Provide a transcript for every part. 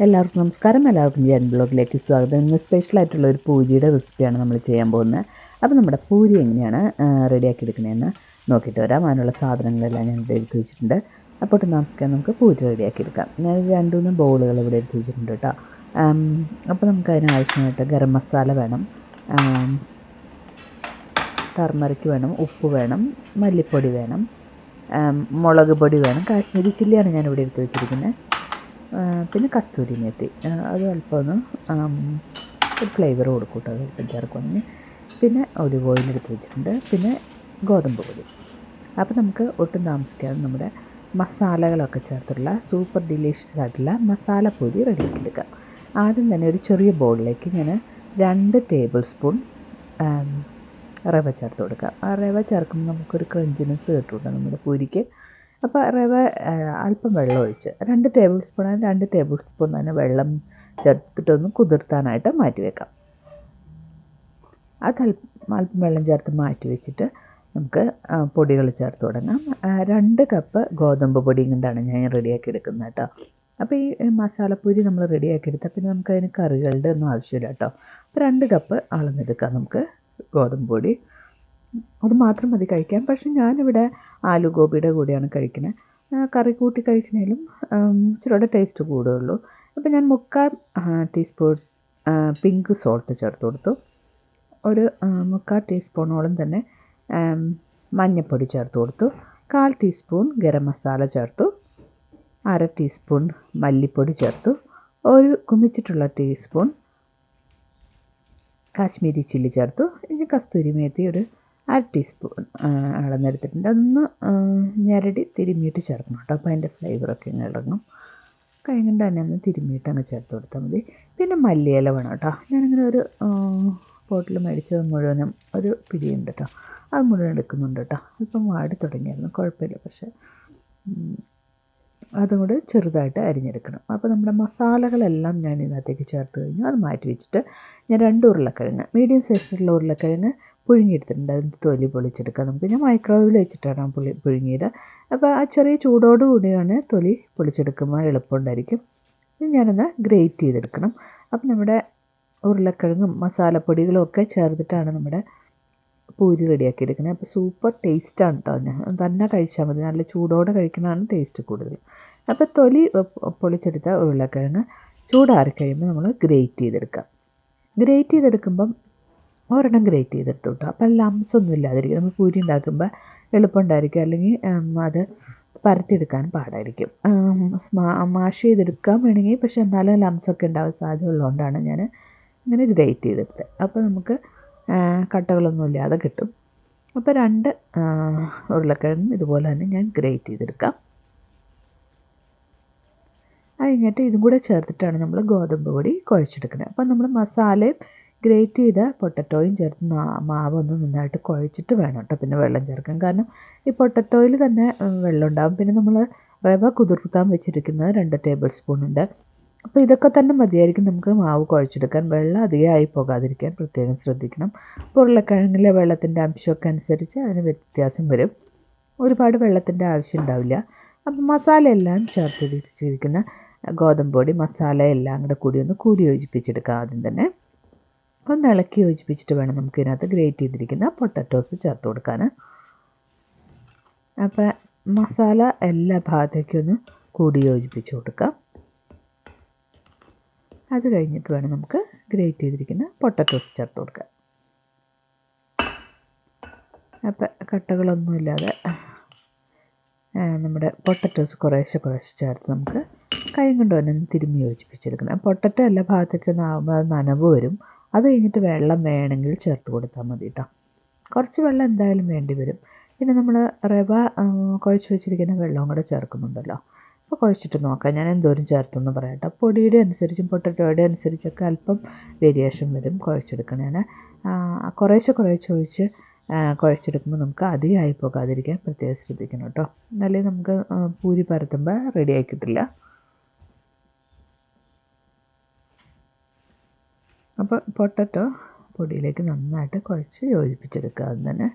എല്ലാവർക്കും നമസ്കാരം. എല്ലാവർക്കും ഞാൻ ബ്ലോഗിലേക്ക് സ്വാഗതം. ഇന്ന് സ്പെഷ്യലായിട്ടുള്ള ഒരു പൂരിയുടെ റെസിപ്പിയാണ് നമ്മൾ ചെയ്യാൻ പോകുന്നത്. അപ്പോൾ നമ്മുടെ പൂരി എങ്ങനെയാണ് റെഡിയാക്കി എടുക്കുന്നതെന്ന് നോക്കിയിട്ട് വരാം. അതിനുള്ള സാധനങ്ങളെല്ലാം ഞാൻ ഇവിടെ എടുത്ത് വെച്ചിട്ടുണ്ട്. അപ്പോൾ നമസ്കാരം, നമുക്ക് പൂരി റെഡിയാക്കി എടുക്കാം. ഞാൻ 2-3 ബൗളുകൾ ഇവിടെ എടുത്ത് വെച്ചിട്ടുണ്ട് കേട്ടോ. അപ്പോൾ നമുക്ക് അതിനാവശ്യമായിട്ട് ഗരം മസാല വേണം, ടർമറിക്ക് വേണം, ഉപ്പ് വേണം, മല്ലിപ്പൊടി വേണം, മുളക് പൊടി വേണം, കാശ്മീരി ചില്ലിയാണ് ഞാനിവിടെ എടുത്ത് വെച്ചിരിക്കുന്നത്. പിന്നെ കസ്തൂരി മേത്തി, അത് അല്പം ഒന്ന് ഒരു ഫ്ലേവർ കൊടുക്കും കേട്ടോ, അത് അല്പം ചേർക്കുകയാണെങ്കിൽ. പിന്നെ ഒലിവ് ഓയിൽ എടുത്ത് വെച്ചിട്ടുണ്ട്. പിന്നെ ഗോതമ്പ് പൊടി. അപ്പോൾ നമുക്ക് ഒട്ടും താമസിക്കാതെ നമ്മുടെ മസാലകളൊക്കെ ചേർത്തിട്ടുള്ള സൂപ്പർ ഡിലീഷ്യസ് ആയിട്ടുള്ള മസാലപ്പൊടി റെഡിയാക്കി എടുക്കാം. ആദ്യം തന്നെ ഒരു ചെറിയ ബൗളിലേക്ക് ഞാൻ 2 ടേബിൾ സ്പൂൺ റവ ചേർത്ത് കൊടുക്കാം. ആ റവ ചേർക്കുമ്പോൾ നമുക്കൊരു ക്രഞ്ചിനെസ് കിട്ടും നമ്മുടെ പൂരിക്ക്. അപ്പോൾ റവ അല്പം വെള്ളം ഒഴിച്ച് 2 ടേബിൾ സ്പൂൺ തന്നെ വെള്ളം ചേർത്തിട്ടൊന്ന് കുതിർത്താനായിട്ട് മാറ്റി വെക്കാം. അത് അല്പം വെള്ളം ചേർത്ത് മാറ്റി വെച്ചിട്ട് നമുക്ക് പൊടികൾ ചേർത്ത് തുടങ്ങാം. 2 കപ്പ് ഗോതമ്പ് പൊടിയും കൊണ്ടാണ് ഞാൻ റെഡിയാക്കി എടുക്കുന്നത് കേട്ടോ. അപ്പോൾ ഈ മസാലപ്പൂരി നമ്മൾ റെഡിയാക്കി എടുത്താൽ പിന്നെ നമുക്ക് അതിന് കറികളുടെ ഒന്നും ആവശ്യമില്ല കേട്ടോ. അപ്പോൾ 2 കപ്പ് അളന്നെടുക്കാം നമുക്ക് ഗോതമ്പ് പൊടി. അത് മാത്രം മതി കഴിക്കാൻ. പക്ഷേ ഞാനിവിടെ ആലു ഗോപിയുടെ കൂടെയാണ് കഴിക്കുന്നത്. കറി കൂട്ടി കഴിക്കണേലും ഇച്ചിരിയുടെ ടേസ്റ്റ് കൂടുകയുള്ളൂ. അപ്പോൾ ഞാൻ 3/4 ടീസ്പൂൺ പിങ്ക് സോൾട്ട് ചേർത്ത് കൊടുത്തു. ഒരു 3/4 ടീസ്പൂണോളം തന്നെ മഞ്ഞൾപ്പൊടി ചേർത്ത് കൊടുത്തു. 1/4 ടീസ്പൂൺ ഗരം മസാല ചേർത്തു. 1/2 ടീസ്പൂൺ മല്ലിപ്പൊടി ചേർത്തു. ഒരു കുമിച്ചിട്ടുള്ള ടീസ്പൂൺ കാശ്മീരി ചില്ലി ചേർത്തു. ഇനി കസ്തൂരി മേത്തി ഒരു 1/2 ടീസ്പൂൺ അളന്നെടുത്തിട്ടുണ്ട്. അതൊന്ന് ഞെരടി തിരുമ്മിയിട്ട് ചേർക്കണം കേട്ടോ. അപ്പോൾ അതിൻ്റെ ഫ്ലേവറൊക്കെ ഇങ്ങനെ ഇറങ്ങും. കഴിഞ്ഞിട്ട് തന്നെ ഒന്ന് തിരുമ്മിയിട്ട് അങ്ങ് ചേർത്ത് കൊടുത്താൽ മതി. പിന്നെ മല്ലിയില വേണം കേട്ടോ. ഞാനിങ്ങനെ ഒരു ബോട്ടിൽ മേടിച്ചത് മുഴുവനും ഒരു പിടിയുണ്ട് കേട്ടോ. അത് മുഴുവൻ എടുക്കുന്നുണ്ട് കേട്ടോ. ഇപ്പം വാടി തുടങ്ങിയായിരുന്നു, കുഴപ്പമില്ല. പക്ഷേ അതും കൂടെ ചെറുതായിട്ട് അരിഞ്ഞെടുക്കണം. അപ്പോൾ നമ്മുടെ മസാലകളെല്ലാം ഞാൻ ഇതിനകത്തേക്ക് ചേർത്ത് കഴിഞ്ഞു. അത് മാറ്റി വെച്ചിട്ട് ഞാൻ 2 ഉരുളക്കിഴങ്ങ്, മീഡിയം സൈസിലുള്ള ഉരുളക്കിഴങ്ങ് പുഴുങ്ങിയെടുത്തിട്ടുണ്ട്. അതിൻ്റെ തൊലി പൊളിച്ചെടുക്കാം നമുക്ക്. ഞാൻ മൈക്രോവേവിൽ വെച്ചിട്ടാണ് പുഴുങ്ങിയത്. അപ്പോൾ ആ ചെറിയ ചൂടോട് കൂടിയാണ് തൊലി പൊളിച്ചെടുക്കുമ്പോൾ എളുപ്പമുണ്ടായിരിക്കും. ഞാനൊന്ന് ഗ്രേറ്റ് ചെയ്തെടുക്കണം. അപ്പം നമ്മുടെ ഉരുളക്കിഴങ്ങും മസാലപ്പൊടികളും ഒക്കെ ചേർത്തിട്ടാണ് നമ്മുടെ പൂരി റെഡിയാക്കി എടുക്കുന്നത്. അപ്പോൾ സൂപ്പർ ടേസ്റ്റാണ് കേട്ടോ. തന്നെ കഴിച്ചാൽ മതി. നല്ല ചൂടോടെ കഴിക്കുന്നതാണ് ടേസ്റ്റ് കൂടുതൽ. അപ്പോൾ തൊലി പൊളിച്ചെടുത്ത ഉരുളക്കിഴങ്ങ് ചൂടാറി കഴിയുമ്പോൾ നമ്മൾ ഗ്രേറ്റ് ചെയ്തെടുക്കാം. ഗ്രേറ്റ് ചെയ്തെടുക്കുമ്പം ഒരെണ്ണം ഗ്രേറ്റ് ചെയ്തെടുത്തു കേട്ടോ. അപ്പം ലംസ് ഒന്നും ഇല്ലാതിരിക്കും. നമ്മൾ പൂരി ഉണ്ടാക്കുമ്പോൾ എളുപ്പമുണ്ടായിരിക്കും. അല്ലെങ്കിൽ അത് പരത്തിയെടുക്കാൻ പാടായിരിക്കും. മാഷ് ചെയ്തെടുക്കാൻ വേണമെങ്കിൽ, പക്ഷേ എന്നാലും ലംസൊക്കെ ഉണ്ടാവാൻ സാധ്യത ഉള്ളതുകൊണ്ടാണ് ഞാൻ ഇങ്ങനെ ഗ്രേറ്റ് ചെയ്തെടുത്തത്. അപ്പോൾ നമുക്ക് കട്ടകളൊന്നും ഇല്ലാതെ കിട്ടും. അപ്പോൾ 2 ഉരുളക്കിഴങ്ങും ഇതുപോലെ തന്നെ ഞാൻ ഗ്രേറ്റ് ചെയ്തെടുക്കാം. അത് കഴിഞ്ഞിട്ട് ഇതും കൂടെ ചേർത്തിട്ടാണ് നമ്മൾ ഗോതമ്പ് പൊടി കുഴച്ചെടുക്കുന്നത്. അപ്പോൾ നമ്മൾ മസാലയും ഗ്രേറ്റ് ചെയ്ത പൊട്ടറ്റോയും ചേർത്ത് മാവൊന്ന് നന്നായിട്ട് കുഴച്ചിട്ട് വേണം കേട്ടോ പിന്നെ വെള്ളം ചേർക്കാൻ. കാരണം ഈ പൊട്ടറ്റോയിൽ തന്നെ വെള്ളം ഉണ്ടാകും. പിന്നെ നമ്മൾ റവ കുതിർത്താൻ വെച്ചിരിക്കുന്നത് 2 ടേബിൾ സ്പൂൺ ഉണ്ട്. അപ്പോൾ ഇതൊക്കെ തന്നെ മതിയായിരിക്കും നമുക്ക് മാവ് കുഴച്ചെടുക്കാൻ. വെള്ളം അധികമായി പോകാതിരിക്കാൻ പ്രത്യേകം ശ്രദ്ധിക്കണം. അപ്പോൾ ഉരുളക്കിഴങ്ങിലെ വെള്ളത്തിൻ്റെ അംശമൊക്കെ അനുസരിച്ച് അതിന് വ്യത്യാസം വരും. ഒരുപാട് വെള്ളത്തിൻ്റെ ആവശ്യം ഉണ്ടാവില്ല. അപ്പോൾ മസാലയെല്ലാം ചേർത്ത് വെച്ചിരിക്കുന്ന ഗോതമ്പ് പൊടി മസാല എല്ലാം കൂടി ഒന്ന് കൂടി യോജിപ്പിച്ചെടുക്കാം. ആദ്യം തന്നെ ഒന്ന് ഇളക്കി യോജിപ്പിച്ചിട്ട് വേണം നമുക്ക് ഇതിനകത്ത് ഗ്രേറ്റ് ചെയ്തിരിക്കുന്ന പൊട്ടറ്റോസ് ചേർത്ത് കൊടുക്കാൻ. അപ്പോൾ മസാല എല്ലാ ഭാഗത്തേക്കും ഒന്ന് കൂടി യോജിപ്പിച്ച് കൊടുക്കാം. അത് കഴിഞ്ഞിട്ട് വേണം നമുക്ക് ഗ്രേറ്റ് ചെയ്തിരിക്കുന്ന പൊട്ടറ്റോസ് ചേർത്ത് കൊടുക്കാം. അപ്പോൾ കട്ടകളൊന്നുമില്ലാതെ നമ്മുടെ പൊട്ടറ്റോസ് കുറേശ്ശെ ചേർത്ത് നമുക്ക് കൈ കൊണ്ട് തന്നെ തിരുമ്മി യോജിപ്പിച്ചെടുക്കണം. പൊട്ടറ്റോ എല്ലാ ഭാഗത്തേക്കൊന്നും ആകുമ്പോൾ അത് നനവ് വരും. അത് കഴിഞ്ഞിട്ട് വെള്ളം വേണമെങ്കിൽ ചേർത്ത് കൊടുത്താൽ മതി കേട്ടോ. കുറച്ച് വെള്ളം എന്തായാലും വേണ്ടി വരും. പിന്നെ നമ്മൾ റവ കുഴച്ച് വെച്ചിരിക്കുന്ന വെള്ളവും കൂടെ ചേർക്കുന്നുണ്ടല്ലോ. അപ്പോൾ കുഴച്ചിട്ട് നോക്കാം ഞാൻ എന്തോരം ചേർത്തെന്ന് പറയാം കേട്ടോ. പൊടിയുടെ അനുസരിച്ചും പൊട്ടറ്റോയുടെ അനുസരിച്ചൊക്കെ അല്പം വേരിയേഷൻ വരും കുഴച്ചെടുക്കണേന്. കുറേശ്ശെ ഒഴിച്ച് കുഴച്ചെടുക്കുമ്പോൾ നമുക്ക് അധികമായി പോകാതിരിക്കാൻ പ്രത്യേകം ശ്രദ്ധിക്കണം കേട്ടോ. എന്നാലേ നമുക്ക് പൂരി പരത്തുമ്പോൾ റെഡിയായി കിട്ടില്ല. അപ്പോൾ പൊട്ടറ്റോ പൊടിയിലേക്ക് നന്നായിട്ട് കുഴച്ച് യോജിപ്പിച്ചെടുക്കുക. അത് തന്നെ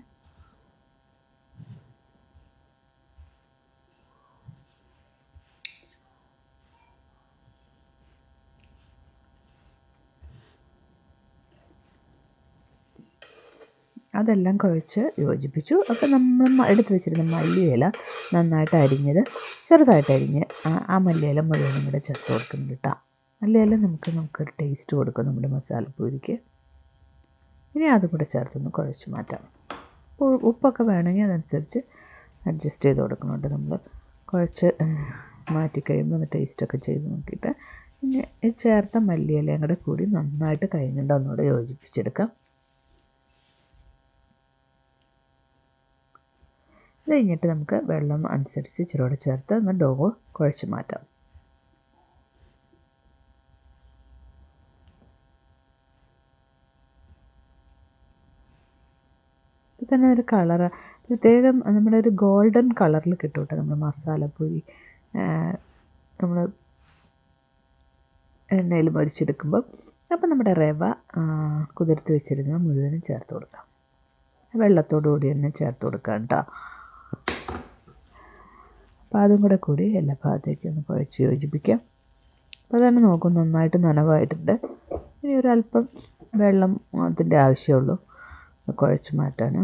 അതെല്ലാം കുഴച്ച് യോജിപ്പിച്ചു. അപ്പോൾ നമ്മൾ എടുത്ത് വെച്ചിരുന്ന മല്ലിയില നന്നായിട്ട് അരിഞ്ഞത് ചെറുതായിട്ട് അരിഞ്ഞ് ആ മല്ലിയില മുഴുവനും കൂടെ ചേർത്ത് കൊടുക്കുന്നുണ്ട് കേട്ടോ. മല്ലിയില നമുക്കൊരു ടേസ്റ്റ് കൊടുക്കും നമ്മുടെ മസാലപ്പൂരിക്ക്. ഇനി അതും കൂടെ ചേർത്തൊന്ന് കുഴച്ച് മാറ്റാം. ഉപ്പൊക്കെ വേണമെങ്കിൽ അതനുസരിച്ച് അഡ്ജസ്റ്റ് ചെയ്ത് കൊടുക്കണോണ്ട് നമ്മൾ കുഴച്ച് മാറ്റിക്കഴിയുമ്പോൾ ഒന്ന് ടേസ്റ്റൊക്കെ ചെയ്ത് നോക്കിയിട്ട് പിന്നെ ഈ ചേർത്ത മല്ലിയിലയും കൂടെ കൂടി നന്നായിട്ട് കഴിഞ്ഞിട്ട് ഒന്നുകൂടെ യോജിപ്പിച്ചെടുക്കാം. ഇത് കഴിഞ്ഞിട്ട് നമുക്ക് വെള്ളം അനുസരിച്ച് ഇച്ചിരി ചേർത്ത് ഒന്ന് ഡോ കുഴച്ച് മാറ്റാം. ഇപ്പോൾ തന്നെ ഒരു കളറ് പ്രത്യേകം നമ്മുടെ ഒരു ഗോൾഡൻ കളറിൽ കിട്ടും കേട്ടോ നമ്മൾ മസാലപ്പൂരി നമ്മൾ എണ്ണയിൽ മൊരിച്ചെടുക്കുമ്പം. അപ്പം നമ്മുടെ റവ കുതിർത്ത് വെച്ചിരുന്ന മുഴുവനും ചേർത്ത് കൊടുക്കാം. വെള്ളത്തോടു കൂടി തന്നെ ചേർത്ത് കൊടുക്കാം കേട്ടോ. അപ്പോൾ അതും കൂടി എല്ലാ ഭാഗത്തേക്കും ഒന്ന് കുഴച്ച് യോജിപ്പിക്കാം. അപ്പോൾ തന്നെ നോക്കും നന്നായിട്ട് നനവായിട്ടുണ്ട്. ഇനി ഒരല്പം വെള്ളം അതിൻ്റെ ആവശ്യമുള്ളൂ കുഴച്ച് മാറ്റാൻ.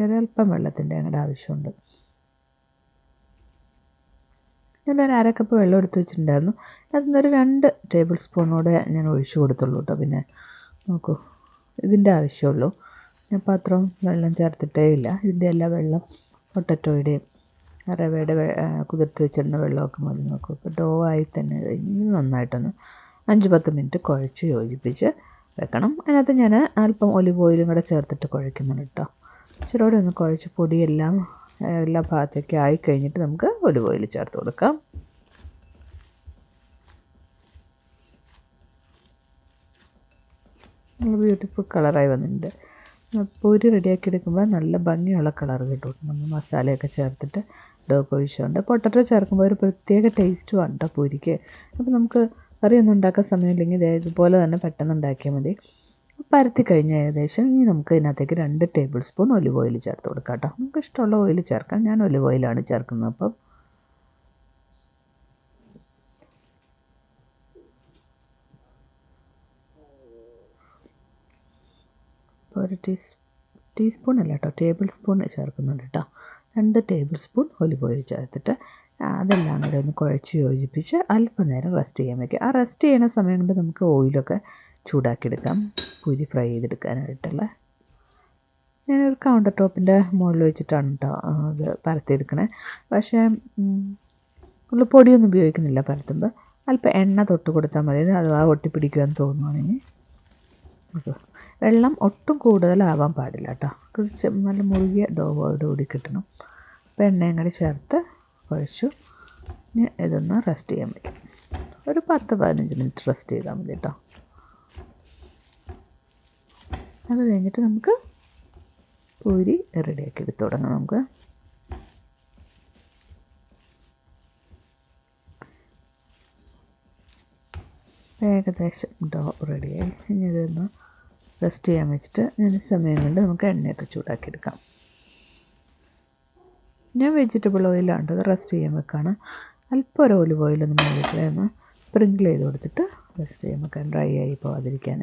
ഒരല്പം വെള്ളത്തിൻ്റെ അങ്ങോട്ട് ആവശ്യമുണ്ട്. ഞാനൊരു 1/2 കപ്പ് വെള്ളം എടുത്ത് വെച്ചിട്ടുണ്ടായിരുന്നു. അതിന്നൊരു 2 ടേബിൾ സ്പൂണോടെ ഞാൻ ഒഴിച്ച് കൊടുത്തുള്ളൂ കേട്ടോ. പിന്നെ നോക്കൂ ഇതിൻ്റെ ആവശ്യമുള്ളൂ. ഞാൻ പാത്രം വെള്ളം ചേർത്തിട്ടേ ഇല്ല. ഇതിൻ്റെ എല്ലാ വെള്ളം പൊട്ടറ്റോയുടെയും റവയുടെ കുതിർത്ത് വെച്ചിരുന്ന വെള്ളമൊക്കെ മതി. നോക്കൂ ഇപ്പോൾ ഡോ ആയി തന്നെ കഴിഞ്ഞ് നന്നായിട്ടൊന്ന് 5-10 മിനിറ്റ് കുഴച്ച് യോജിപ്പിച്ച് വെക്കണം. അതിനകത്ത് ഞാൻ അല്പം ഒലിവ് ഓയിലും കൂടെ ചേർത്തിട്ട് കുഴയ്ക്കുന്നുണ്ട് കേട്ടോ. ഇച്ചിരി ഒന്ന് കുഴച്ച് പൊടിയെല്ലാം എല്ലാ ഭാഗത്തേക്കും ആയി കഴിഞ്ഞിട്ട് നമുക്ക് ഒലിവ് ഓയിൽ ചേർത്ത് കൊടുക്കാം. നല്ല ബ്യൂട്ടിഫുൾ കളറായി വന്നിട്ടുണ്ട്. പൂരി റെഡിയാക്കി എടുക്കുമ്പോൾ നല്ല ഭംഗിയുള്ള കളർ കിട്ടും. നമ്മൾ മസാലയൊക്കെ ചേർത്തിട്ട് ഡോ കുഴിച്ചുകൊണ്ട് പൊട്ടറ്റോ ചേർക്കുമ്പോൾ ഒരു പ്രത്യേക ടേസ്റ്റും ആണ് കേട്ടോ പൂരിക്ക്. അപ്പോൾ നമുക്ക് കറിയൊന്നും ഉണ്ടാക്കാൻ സമയമില്ലെങ്കിൽ ഇതുപോലെ തന്നെ പെട്ടെന്ന് ഉണ്ടാക്കിയാൽ മതി. പരത്തി കഴിഞ്ഞ ഏകദേശം ഇനി നമുക്ക് ഇതിനകത്തേക്ക് 2 ടേബിൾ സ്പൂൺ ഒലിവ് ഓയിൽ ചേർത്ത് കൊടുക്കാം കേട്ടോ. നമുക്ക് ഇഷ്ടമുള്ള ഓയിൽ ചേർക്കാം. ഞാൻ ഒലിവ് ഓയിലാണ് ചേർക്കുന്നത്. അപ്പം ഒരു ടീസ്പൂൺ അല്ല കേട്ടോ, ടേബിൾ സ്പൂൺ ചേർക്കുന്നുണ്ട് കേട്ടോ. 2 ടേബിൾ സ്പൂൺ ഒലിവ് ഓയിൽ ചേർത്തിട്ട് അതെല്ലാം കൂടെ ഒന്ന് കുഴച്ച് യോജിപ്പിച്ച് അല്പനേരം റെസ്റ്റ് ചെയ്യാൻ വയ്ക്കുക. ആ റെസ്റ്റ് ചെയ്യുന്ന സമയം കൊണ്ട് നമുക്ക് ഓയിലൊക്കെ ചൂടാക്കിയെടുക്കാം പൂരി ഫ്രൈ ചെയ്തെടുക്കാനായിട്ടുള്ള. ഞാനൊരു കൗണ്ടർ ടോപ്പിൻ്റെ മുകളിൽ വെച്ചിട്ടാണ് കേട്ടോ അത് പരത്തിയെടുക്കണേ. പക്ഷേ നമ്മൾ പൊടിയൊന്നും ഉപയോഗിക്കുന്നില്ല പരത്തുമ്പോൾ. അല്പം എണ്ണ തൊട്ട് കൊടുത്താൽ മതി. അഥവാ ഒട്ടിപ്പിടിക്കുമെന്ന് തോന്നുവാണെങ്കിൽ. വെള്ളം ഒട്ടും കൂടുതലാവാൻ പാടില്ല കേട്ടോ. കുറച്ച് നല്ല മുറുകിയ ഡോവോടുകൂടി കിട്ടണം. അപ്പോൾ എണ്ണയും കൂടി ചേർത്ത് കുഴച്ചു ഇനി ഇതൊന്ന് റെസ്റ്റ് ചെയ്യാൻ പറ്റും. ഒരു 10-15 മിനിറ്റ് റെസ്റ്റ് ചെയ്താൽ മതി കേട്ടോ. അത് കഴിഞ്ഞിട്ട് നമുക്ക് പൂരി റെഡിയാക്കി എടുത്ത് തുടങ്ങാം. നമുക്ക് ഏകദേശം ഡോ റെഡിയായി. ഇനി ഇതൊന്ന് റെസ്റ്റ് ചെയ്യാൻ വെച്ചിട്ട് ഞാൻ സമയം കൊണ്ട് നമുക്ക് എണ്ണയൊക്കെ ചൂടാക്കിയെടുക്കാം. ഞാൻ വെജിറ്റബിൾ ഓയിലാണ് അത് റെസ്റ്റ് ചെയ്യാൻ വെക്കാണ്. അല്പം ഒരു ഒലിവ് ഓയിലൊന്ന് മുകളിൽ ഒന്ന് സ്പ്രിങ്കിൾ ചെയ്ത് കൊടുത്തിട്ട് റെസ്റ്റ് ചെയ്യാൻ വെക്കാൻ, ഡ്രൈ ആയി പോകാതിരിക്കാൻ.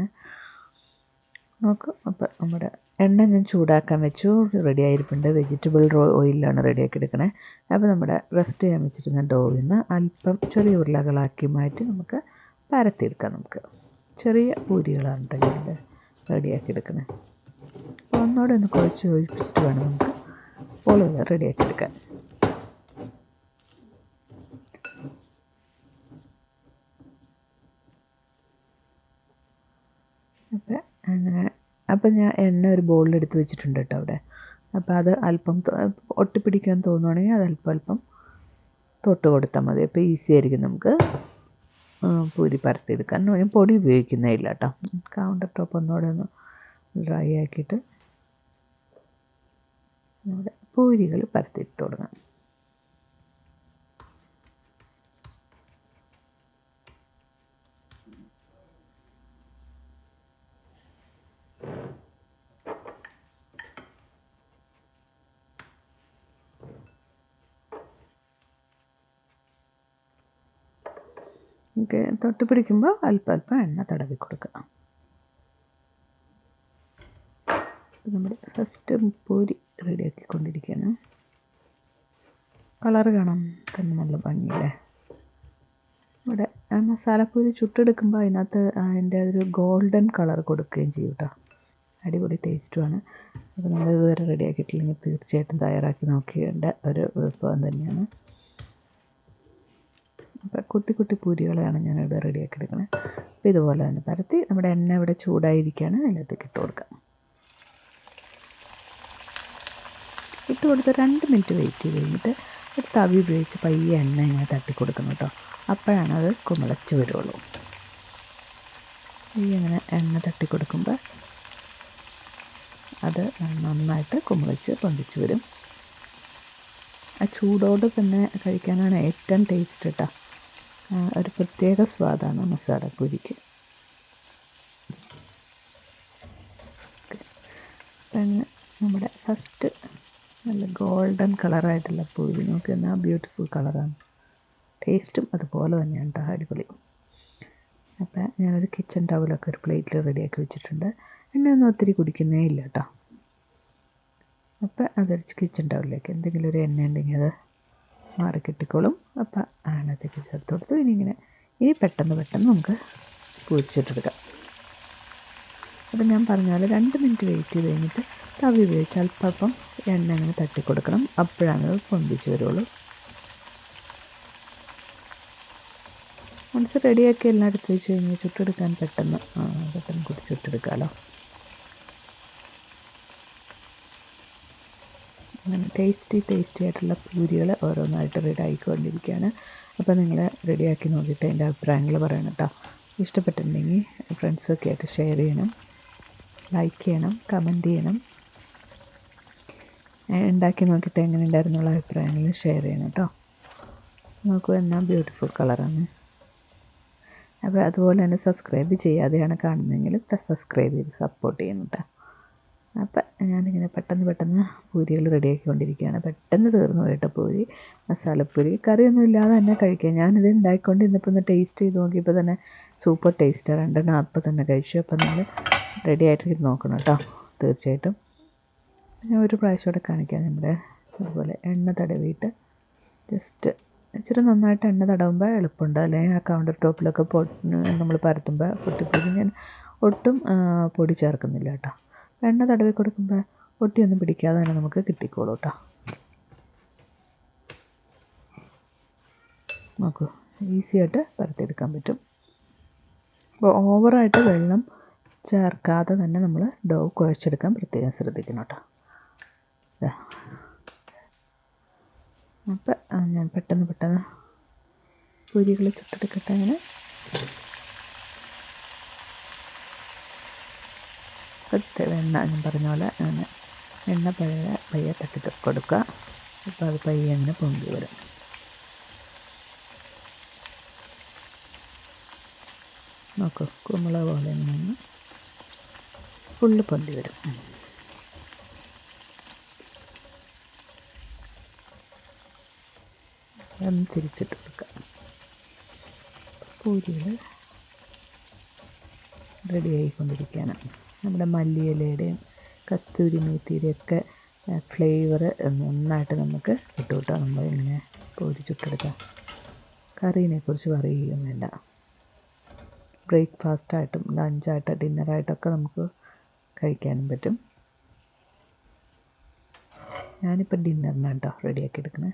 നോക്കും അപ്പോൾ നമ്മുടെ എണ്ണ ഞാൻ ചൂടാക്കാൻ വെച്ചു, റെഡി ആയിരിപ്പുണ്ട്. വെജിറ്റബിൾ ഓയിലാണ് റെഡിയാക്കി എടുക്കണേ. അപ്പോൾ നമ്മുടെ റെസ്റ്റ് ചെയ്യാൻ വെച്ചിരുന്ന ഡോയിൽ നിന്ന് അല്പം ചെറിയ ഉരുളകളാക്കി മാറ്റി നമുക്ക് പരത്തിയെടുക്കാം. നമുക്ക് ചെറിയ പൂരികളാണ് കേട്ടോ ഞാൻ റെഡിയാക്കി എടുക്കണേ. അപ്പോൾ ഒന്നോടെ ഒന്ന് കുഴച്ച് യോജിപ്പിച്ചിട്ട് വേണം നമുക്ക് ഓളുകൾ റെഡിയാക്കി എടുക്കാൻ. അപ്പം ഞാൻ എണ്ണ ഒരു ബോളിലെടുത്ത് വെച്ചിട്ടുണ്ട് കേട്ടോ അവിടെ. അപ്പോൾ അത് അല്പം ഒട്ടിപ്പിടിക്കാൻ തോന്നുവാണെങ്കിൽ അത് അല്പം തൊട്ട് കൊടുത്താൽ മതി. അപ്പോൾ ഈസി ആയിരിക്കും നമുക്ക് പൂരി പരത്തിയെടുക്കാൻ. ഞാൻ പൊടി ഉപയോഗിക്കുന്നേ ഇല്ല കേട്ടോ. കൗണ്ടർ ടോപ്പ് ഒന്നുകൂടെ ഒന്ന് ഡ്രൈ ആക്കിയിട്ട് നമ്മുടെ പൂരികൾ പരത്തിയിട്ട് തുടങ്ങാം. ഓക്കെ, തൊട്ട് പിടിക്കുമ്പോൾ അല്പം അല്പം എണ്ണ തടവി കൊടുക്കുക. നമ്മുടെ ഫസ്റ്റ് പൂരി റെഡിയാക്കിക്കൊണ്ടിരിക്കുകയാണ്. കളറ് കാണാൻ തന്നെ നല്ല ഭംഗിയല്ലേ. ഇവിടെ മസാലപ്പൂരി ചുട്ടെടുക്കുമ്പോൾ അതിനകത്ത് അതിൻ്റെ ഒരു ഗോൾഡൻ കളർ കൊടുക്കുകയും ചെയ്യും കേട്ടോ. അടിപൊളി ടേസ്റ്റുമാണ്. അപ്പോൾ നമ്മൾ ഇതുവരെ റെഡിയാക്കിയിട്ടില്ലെങ്കിൽ തീർച്ചയായിട്ടും തയ്യാറാക്കി നോക്കേണ്ട ഒരു വിഭവം തന്നെയാണ്. അപ്പോൾ കുട്ടി കുട്ടി പൂരികളാണ് ഞാനിവിടെ റെഡിയാക്കി എടുക്കുന്നത്. അപ്പോൾ ഇതുപോലെ തന്നെ പരത്തി നമ്മുടെ എണ്ണ ഇവിടെ ചൂടായിരിക്കുകയാണ്, അതിനകത്തേക്ക് ഇട്ട് കൊടുക്കാം. ഇട്ട് കൊടുത്ത് 2 മിനിറ്റ് വെയിറ്റ് ചെയ്ത് കഴിഞ്ഞിട്ട് ഒരു തവി ഉപയോഗിച്ച് പയ്യെ എണ്ണ ഇങ്ങനെ തട്ടി കൊടുക്കണം കേട്ടോ. അപ്പോഴാണ് അത് കുമിളച്ച് വരുള്ളൂ. ഈ ഇങ്ങനെ എണ്ണ തട്ടി കൊടുക്കുമ്പോൾ അത് നന്നായിട്ട് കുമിളച്ച് പൊന്തിച്ച് വരും. ആ ചൂടോട് തന്നെ കഴിക്കാനാണ് ഏറ്റവും ടേസ്റ്റ് കേട്ടോ. ഒരു പ്രത്യേക സ്വാദാണ് മസാലപ്പൂരിക്ക്. പിന്നെ നമ്മുടെ ഫസ്റ്റ് നല്ല ഗോൾഡൻ കളറായിട്ടുള്ള പൂരി നോക്കി എന്നാൽ ബ്യൂട്ടിഫുൾ കളറാണ്. ടേസ്റ്റും അതുപോലെ തന്നെയാണ് കേട്ടോ, അടിപൊളി. അപ്പോൾ ഞാനൊരു കിച്ചൺ ടവലൊക്കെ ഒരു പ്ലേറ്റിൽ റെഡിയാക്കി വെച്ചിട്ടുണ്ട്. എണ്ണയൊന്നും ഒത്തിരി കുടിക്കുന്നേ ഇല്ല കേട്ടോ. അപ്പോൾ അതൊരു കിച്ചൺ ടവലിലേക്ക് എന്തെങ്കിലും ഒരു എണ്ണ ഉണ്ടെങ്കിൽ അത് മാറി കിട്ടിക്കോളും. അപ്പോൾ അതിനകത്തേക്ക് ചേർത്ത് കൊടുത്തു. ഇനി പെട്ടെന്ന് നമുക്ക് പൊരിച്ചിട്ടെടുക്കാം. അപ്പോൾ ഞാൻ പറഞ്ഞാൽ 2 മിനിറ്റ് വെയിറ്റ് ചെയ്ത് കഴിഞ്ഞിട്ട് തവി ഉപയോഗിച്ച് അല്പം എണ്ണ ഇങ്ങനെ തട്ടിക്കൊടുക്കണം. അപ്പോഴാണ് അത് പൊന്തിച്ച് വരുള്ളൂ. മനസ്സ് റെഡിയാക്കി എല്ലാം എടുത്ത് വെച്ച് കഴിഞ്ഞാൽ ചുട്ടെടുക്കാൻ പെട്ടെന്ന് കൂടി ചുട്ടെടുക്കാമല്ലോ. അങ്ങനെ ടേസ്റ്റി ആയിട്ടുള്ള പൂരികൾ ഓരോന്നായിട്ട് റെഡി ആയിക്കൊണ്ടിരിക്കുകയാണ്. അപ്പോൾ നിങ്ങൾ റെഡിയാക്കി നോക്കിയിട്ട് അതിൻ്റെ അഭിപ്രായങ്ങൾ പറയണം കേട്ടോ. ഇഷ്ടപ്പെട്ടിട്ടുണ്ടെങ്കിൽ ഫ്രണ്ട്സൊക്കെ ആയിട്ട് ഷെയർ ചെയ്യണം, ലൈക്ക് ചെയ്യണം, കമൻറ്റ് ചെയ്യണം. ഉണ്ടാക്കി നോക്കിയിട്ട് എങ്ങനെ ഉണ്ടായിരുന്നുള്ള അഭിപ്രായങ്ങൾ ഷെയർ ചെയ്യണം കേട്ടോ. നോക്കൂ, എന്നാൽ ബ്യൂട്ടിഫുൾ കളറാണ്. അപ്പോൾ അതുപോലെ തന്നെ സബ്സ്ക്രൈബ് ചെയ്യാതെയാണ് കാണുന്നതെങ്കിൽ സബ്സ്ക്രൈബ് ചെയ്ത് സപ്പോർട്ട് ചെയ്യണം കേട്ടോ. അപ്പം ഞാനിങ്ങനെ പെട്ടെന്ന് പൂരികൾ റെഡിയാക്കിക്കൊണ്ടിരിക്കുകയാണ്. പെട്ടെന്ന് തീർന്നു കേട്ടോ പൂരി, മസാലപ്പൂരി. കറിയൊന്നും ഇല്ലാതെ തന്നെ കഴിക്കാം. ഞാനിത് ഉണ്ടാക്കിക്കൊണ്ടിരുന്നപ്പോൾ ഒന്ന് ടേസ്റ്റ് ചെയ്ത് നോക്കിയപ്പോൾ തന്നെ സൂപ്പർ ടേസ്റ്റാണ്. 2 അപ്പം തന്നെ കഴിച്ചു. അപ്പോൾ നിങ്ങൾ റെഡി ആയിട്ട് നോക്കണം കേട്ടോ, തീർച്ചയായിട്ടും. ഞാൻ ഒരു പ്രാവശ്യം കൂടെ കാണിക്കാം. നമ്മുടെ അതുപോലെ എണ്ണ തടവിയിട്ട് ജസ്റ്റ് ഇച്ചിരി നന്നായിട്ട് എണ്ണ തടവുമ്പോൾ എളുപ്പമുണ്ട്. അല്ലെങ്കിൽ ആ കൗണ്ടർ ടോപ്പിലൊക്കെ നമ്മൾ പരത്തുമ്പോൾ പൊട്ടിപ്പൊടി. ഞാൻ ഒട്ടും പൊടി ചേർക്കുന്നില്ല കേട്ടോ. എണ്ണ തടവി കൊടുക്കുമ്പോൾ ഒട്ടിയൊന്നും പിടിക്കാതെ തന്നെ നമുക്ക് കിട്ടിക്കോളൂ കേട്ടോ. നോക്കൂ, ഈസിയായിട്ട് പരത്തിയെടുക്കാൻ പറ്റും. അപ്പോൾ ഓവറായിട്ട് വെള്ളം ചേർക്കാതെ തന്നെ നമ്മൾ ഡോ കുഴച്ചെടുക്കാൻ പ്രത്യേകം ശ്രദ്ധിക്കണം കേട്ടോ. അപ്പം ഞാൻ പെട്ടെന്ന് പൂരികൾ ചുട്ടെടുക്കട്ടെ. അങ്ങനെ എണ്ണ ഞാൻ പറഞ്ഞ പോലെ അങ്ങനെ എണ്ണ പയ്യെ തട്ടി കൊടുക്കുക. അപ്പോൾ അത് പയ്യെ അങ്ങനെ പൊന്തി വരും. നോക്കൂ, കുമ്പള പോലെ നിന്ന് ഫുള്ള് പൊന്തി വരും. ഒന്ന് തിരിച്ചിട്ട് കൊടുക്കുക. പൂരികൾ റെഡി ആയിക്കൊണ്ടിരിക്കുകയാണ്. നമ്മുടെ മല്ലിയിലയുടെയും കസ്തൂരി മേത്തിയുടെയൊക്കെ ഫ്ലേവർ നന്നായിട്ട് നമുക്ക് കിട്ടും കേട്ടോ. നമ്മളിങ്ങനെ പൂരി ചുട്ടെടുക്കാം. കറീനെ കുറിച്ച് പറയുകയും വേണ്ട. ബ്രേക്ക്ഫാസ്റ്റായിട്ടും ലഞ്ചായിട്ട് ഡിന്നറായിട്ടൊക്കെ നമുക്ക് കഴിക്കാനും പറ്റും. ഞാനിപ്പോൾ ഡിന്നറിനാണ് കേട്ടോ റെഡിയാക്കി എടുക്കണേ.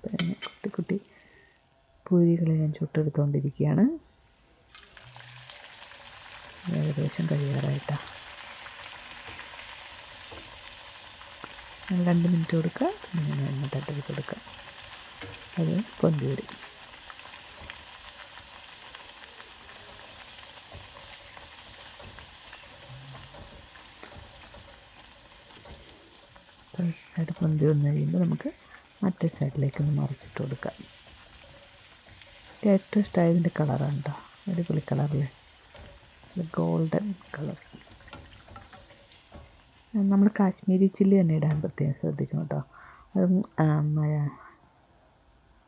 പിന്നെ കുട്ടി പൂരികൾ ഞാൻ ചുട്ടെടുത്തുകൊണ്ടിരിക്കുകയാണ്. ഏകദേശം കഴിയാറായിട്ടാണ്. 2 മിനിറ്റ് കൊടുക്കുക. പിന്നെ എണ്ണ തട്ടി കൊടുക്കുക. അത് പൊന്തി വരും. സൈഡ് പൊന്തി വന്നു കഴിയുമ്പോൾ നമുക്ക് മറ്റേ സൈഡിലേക്കൊന്ന് മറിച്ചിട്ട് കൊടുക്കാം. ഏറ്റവും ഇഷ്ടമായതിൻ്റെ കളറാണ് കേട്ടോ. അടിപൊളി കളറിൽ ഗോൾഡൻ കളർ. നമ്മൾ കാശ്മീരി ചില്ലി തന്നെ ഇടാൻ പ്രത്യേകം ശ്രദ്ധിക്കണം കേട്ടോ. അതും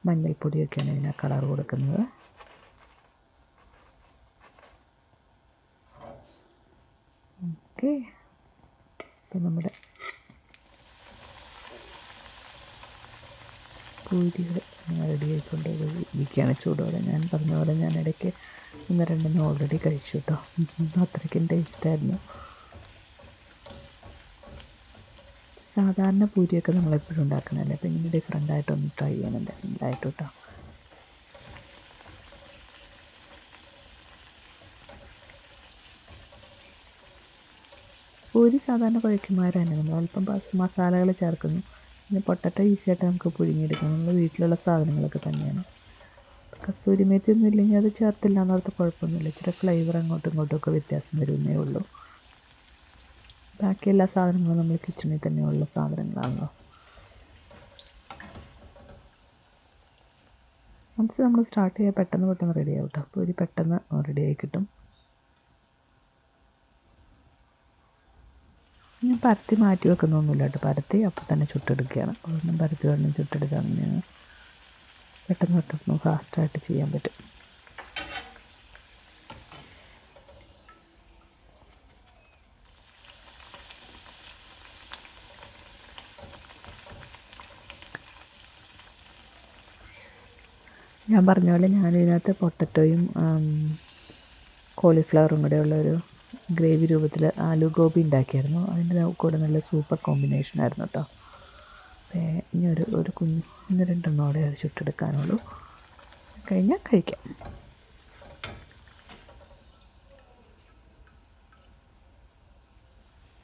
മഞ്ഞൾപ്പൊടിയൊക്കെയാണ് ഇതിന് കളർ കൊടുക്കുന്നത്. ഓക്കെ, ഇപ്പം നമ്മുടെ പൂരികൾ റെഡി ആയിക്കൊണ്ട് ഇരിക്കുകയാണ് ചൂടോടെ. ഞാൻ പറഞ്ഞ പോലെ ഞാൻ ഇടയ്ക്ക് 1-2 ഓൾറെഡി കഴിച്ചു കേട്ടോ. അത്രയ്ക്കും ടേസ്റ്റായിരുന്നു. സാധാരണ പൂരിയൊക്കെ നമ്മളെപ്പോഴും ഉണ്ടാക്കുന്നതല്ലേ, അപ്പോൾ ഇങ്ങനെ ഡിഫറെൻ്റായിട്ടൊന്ന് ട്രൈ ചെയ്യണം എന്തായിട്ട് കേട്ടോ. പൂരി സാധാരണ കുഴയ്ക്കുമാർ തന്നെ നമ്മൾ അല്പം മസാലകൾ ചേർക്കുന്നു. പിന്നെ പൊട്ടറ്റോ ഈസിയായിട്ട് നമുക്ക് പുഴുങ്ങിയെടുക്കാം. നമ്മൾ വീട്ടിലുള്ള സാധനങ്ങളൊക്കെ തന്നെയാണ്. കസ്തൂരി മേത്തി ഒന്നും ഇല്ലെങ്കിൽ അത് ചേർത്തില്ല എന്നോർത്ത് കുഴപ്പമൊന്നുമില്ല. ഇച്ചിരി ഫ്ലേവർ അങ്ങോട്ടും ഇങ്ങോട്ടുമൊക്കെ വ്യത്യാസം വരുന്നേ ഉള്ളൂ. ബാക്കി എല്ലാ സാധനങ്ങളും നമ്മൾ കിച്ചണിൽ തന്നെയുള്ള സാധനങ്ങളാണല്ലോ. വൺസ് നമ്മൾ സ്റ്റാർട്ട് ചെയ്യാൻ പെട്ടെന്ന് റെഡി ആവും കേട്ടോ. പൂരി പെട്ടെന്ന് റെഡിയായി കിട്ടും. ഞാൻ പരത്തി മാറ്റി വെക്കുന്നൊന്നുമില്ല കേട്ടോ. പരത്തി അപ്പം തന്നെ ചുട്ടെടുക്കുകയാണ്. ഒന്നും പരത്തി വേണം ചുട്ടെടുക്കാൻ തന്നെയാണ്. പെട്ടെന്ന് ഫാസ്റ്റായിട്ട് ചെയ്യാൻ പറ്റും. ഞാൻ പറഞ്ഞ പോലെ ഞാനിതിനകത്ത് പൊട്ടറ്റോയും കോളിഫ്ലവറും കൂടെ ഉള്ളൊരു ഗ്രേവി രൂപത്തിൽ ആലു ഗോബി ഉണ്ടാക്കിയായിരുന്നു. അതിൻ്റെ കൂടെ നല്ല സൂപ്പർ കോമ്പിനേഷനായിരുന്നു കേട്ടോ. ഇനി ഒരു 1-2 ചുട്ടെടുക്കാനുള്ളൂ. കഴിഞ്ഞാൽ കഴിക്കാം.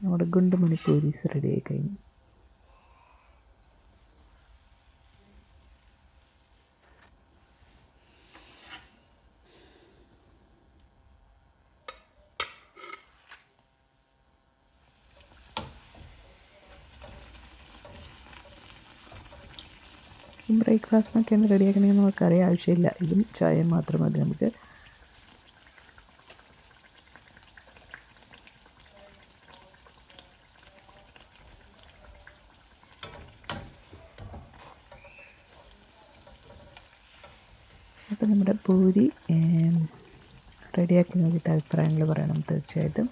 നമ്മുടെ ഗുണ്ടുമണി പൂരീസ് റെഡി ആയി കഴിഞ്ഞു. ബ്രേക്ക്ഫാസ്റ്റിനൊക്കെയാണ് റെഡിയാക്കണമെങ്കിൽ നമുക്കറിയാൻ ആവശ്യമില്ല. ഇതും ചായയും മാത്രം മതി നമുക്ക്. അപ്പോൾ നമ്മുടെ പൂരി റെഡിയാക്കി നോക്കിയിട്ട് അഭിപ്രായങ്ങൾ പറയണം തീർച്ചയായിട്ടും.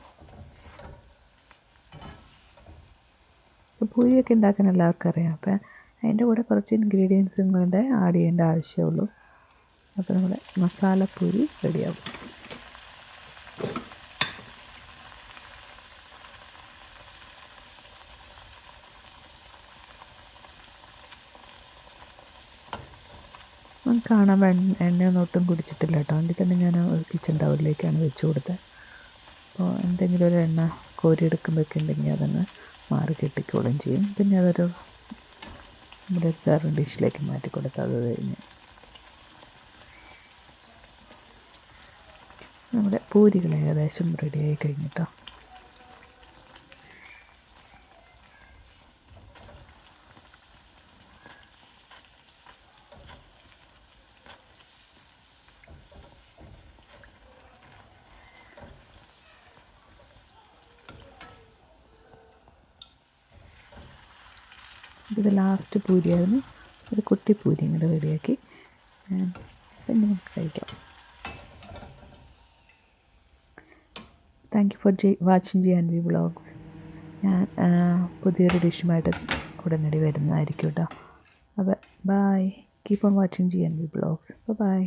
പൂരിയൊക്കെ ഉണ്ടാക്കാൻ എല്ലാവർക്കും അറിയാം. അപ്പം അതിൻ്റെ കൂടെ കുറച്ച് ഇൻഗ്രീഡിയൻസും കൂടെ ആഡ് ചെയ്യേണ്ട ആവശ്യമുള്ളൂ. അപ്പോൾ നമ്മുടെ മസാലപ്പൂരി റെഡിയാവും. കാണാൻ എണ്ണയൊന്നും ഒട്ടും കുടിച്ചിട്ടില്ല കേട്ടോ. അതിൽ തന്നെ ഞാൻ കിച്ചൺ ടവലിലേക്കാണ് വെച്ച് കൊടുത്തത്. അപ്പോൾ എന്തെങ്കിലും ഒരു എണ്ണ കോരിയെടുക്കുമ്പോഴൊക്കെ ഉണ്ടെങ്കിൽ അതങ്ങ് മാറി കെട്ടിക്കോളും ചെയ്യും. പിന്നെ അതൊരു നമ്മുടെ സെർവിങ് ഡിഷിലേക്ക് മാറ്റി കൊടുത്താൽ അത് കഴിഞ്ഞ് നമ്മുടെ പൂരികൾ ഏകദേശം റെഡിയായി കഴിഞ്ഞിട്ടോ. ഇത് ലാസ്റ്റ് പൂരിയായിരുന്നു. ഒരു കുട്ടി പൂരി ഇങ്ങോട്ട് റെഡിയാക്കി പിന്നെ നമുക്ക് കഴിക്കാം. Thank you for watching GNV vlogs. ഞാൻ പുതിയൊരു ഡിഷുമായിട്ട് ഉടനടി വരുന്നതായിരിക്കും കേട്ടോ. അപ്പോൾ bye. Keep on watching GNV vlogs. By.